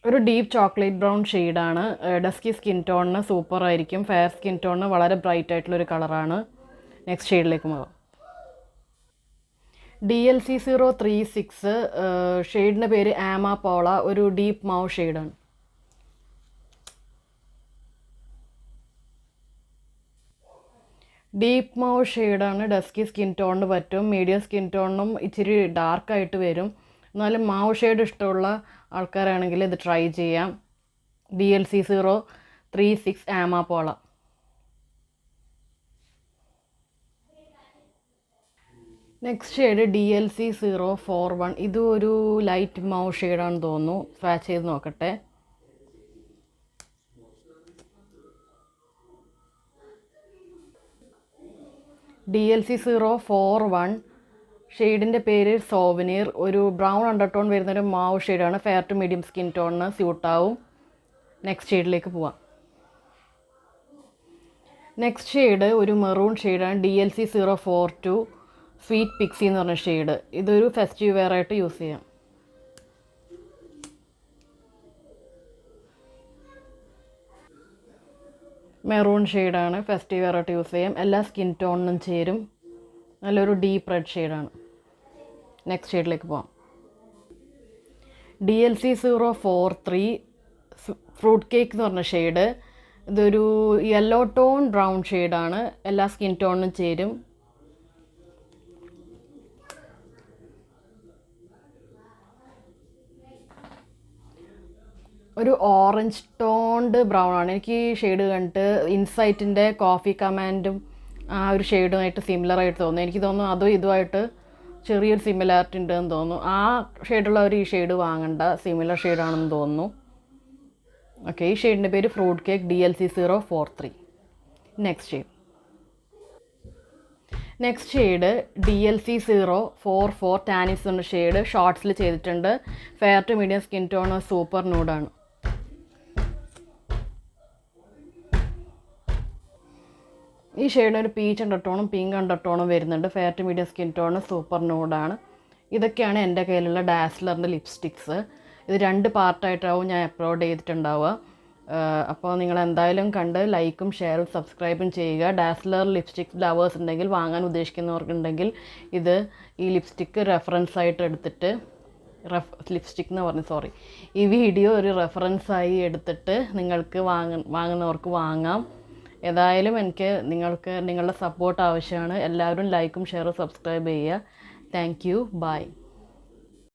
ഒരു deep chocolate brown ഷെയ്ഡാണ്. Dusky skin ടോണിന് സൂപ്പറായിരിക്കും. ഫെയർ സ്കിൻ ടോണിന് വളരെ ബ്രൈറ്റ് ആയിട്ടുള്ളൊരു കളറാണ്. നെക്സ്റ്റ് ഷെയ്ഡിലേക്ക് പോകാം. DLC036 ഷെയ്ഡിൻ്റെ പേര് ആമ പോള. ഒരു ഡീപ്പ് മൗ ഷെയ്ഡാണ്. ഡീപ്പ് മൗ ഷെയ്ഡാണ്. ഡസ്കി സ്കിൻ ടോണിന് പറ്റും. മീഡിയം സ്കിൻ ടോണിനും ഇച്ചിരി ഡാർക്കായിട്ട് വരും. എന്നാലും മൗ ഷെയ്ഡ് ഇഷ്ടമുള്ള ആൾക്കാരാണെങ്കിൽ ഇത് ട്രൈ ചെയ്യാം. DLC036 ആമ പോള. Next shade DLC041. ഇതും ഒരു ലൈറ്റ് മൗ ഷെയ്ഡാണെന്ന് തോന്നുന്നു. സ്വാച്ച് ചെയ്ത് നോക്കട്ടെ. DLC041 ഷെയ്ഡിൻ്റെ പേര് സോവനീർ. ഒരു ബ്രൗൺ അണ്ടർടോൺ വരുന്നൊരു മാവ് ഷെയ്ഡാണ്. ഫെയർ ടു മീഡിയം സ്കിൻ ടോണിന് സ്യൂട്ടാവും. നെക്സ്റ്റ് ഷെയ്ഡിലേക്ക് പോവാം. നെക്സ്റ്റ് ഷെയ്ഡ് ഒരു മെറൂൺ ഷെയ്ഡാണ്. DLC042 സ്വീറ്റ് പിക്സി എന്ന് പറഞ്ഞ ഷെയ്ഡ്. ഇതൊരു ഫെസ്റ്റീവ് വെയർ ആയിട്ട് യൂസ് ചെയ്യാം. മെറൂൺ ഷെയ്ഡാണ്. ഫെസ്റ്റീവ് വെയർ ആയിട്ട് യൂസ് ചെയ്യാം. എല്ലാ സ്കിൻ ടോണിനും ചേരും. നല്ലൊരു ഡീപ്പ് റെഡ് ഷെയ്ഡാണ്. നെക്സ്റ്റ് ഷെയ്ഡിലേക്ക് പോകാം. DLC043 ഫ്രൂട്ട് കേക്ക് എന്ന് പറഞ്ഞ ഷെയ്ഡ്. ഇതൊരു യെല്ലോ ടോൺ ബ്രൗൺ ഷെയ്ഡാണ്. എല്ലാ സ്കിൻ ടോണിനും ചേരും. ഒരു ഓറഞ്ച് ടോൺഡ് ബ്രൗൺ ആണ്. എനിക്ക് ഈ ഷെയ്ഡ് കണ്ടിട്ട് ഇൻസൈറ്റിൻ്റെ കോഫി കമാൻഡും ആ ഒരു ഷെയ്ഡുമായിട്ട് സിമിലർ ആയിട്ട് തോന്നുന്നു. എനിക്ക് തോന്നുന്നു അതും ഇതുമായിട്ട് ചെറിയൊരു സിമിലാരിറ്റി ഉണ്ടെന്ന് തോന്നുന്നു. ആ ഷെയ്ഡുള്ളവർ ഈ ഷെയ്ഡ് വാങ്ങണ്ട, സിമിലർ ഷെയ്ഡാണെന്ന് തോന്നുന്നു. ഓക്കെ, ഈ ഷെയ്ഡിൻ്റെ പേര് fruit cake. DLC043. Next shade DLC044 ടാനിസ് എന്ന ഷെയ്ഡ്. ഷോർട്ട്സിൽ ചെയ്തിട്ടുണ്ട്. Fair to medium skin tone, super നൂഡാണ്. ഈ ഷെയ്ഡ് ഒരു പീച്ച് അണ്ടർടോണും പിങ്ക് അണ്ടർടോണും വരുന്നുണ്ട്. Fair to medium skin tone, super നൂഡാണ്. ഇതൊക്കെയാണ് എൻ്റെ കയ്യിലുള്ള ഡാസ്ലറിൻ്റെ ലിപ്സ്റ്റിക്സ്. ഇത് 2 പാർട്ടായിട്ടാവും ഞാൻ അപ്ലോഡ് ചെയ്തിട്ടുണ്ടാവുക. അപ്പോൾ നിങ്ങൾ എന്തായാലും കണ്ട് ലൈക്കും ഷെയറും സബ്സ്ക്രൈബും ചെയ്യുക. ഡാസ്ലർ ലിപ്സ്റ്റിക് ലവേഴ്സ് ഉണ്ടെങ്കിൽ, വാങ്ങാൻ ഉദ്ദേശിക്കുന്നവർക്കുണ്ടെങ്കിൽ ഈ ലിപ്സ്റ്റിക്ക് റെഫറൻസ് ആയിട്ട് എടുത്തിട്ട് ഈ വീഡിയോ ഒരു റെഫറൻസായി എടുത്തിട്ട് നിങ്ങൾക്ക് വാങ്ങുന്നവർക്ക് വാങ്ങാം. ഏതായാലും എനിക്ക് നിങ്ങളുടെ സപ്പോർട്ട് ആവശ്യമാണ്. എല്ലാവരും ലൈക്കും ഷെയറും സബ്സ്ക്രൈബ് ചെയ്യുക. Thank you. ബൈ.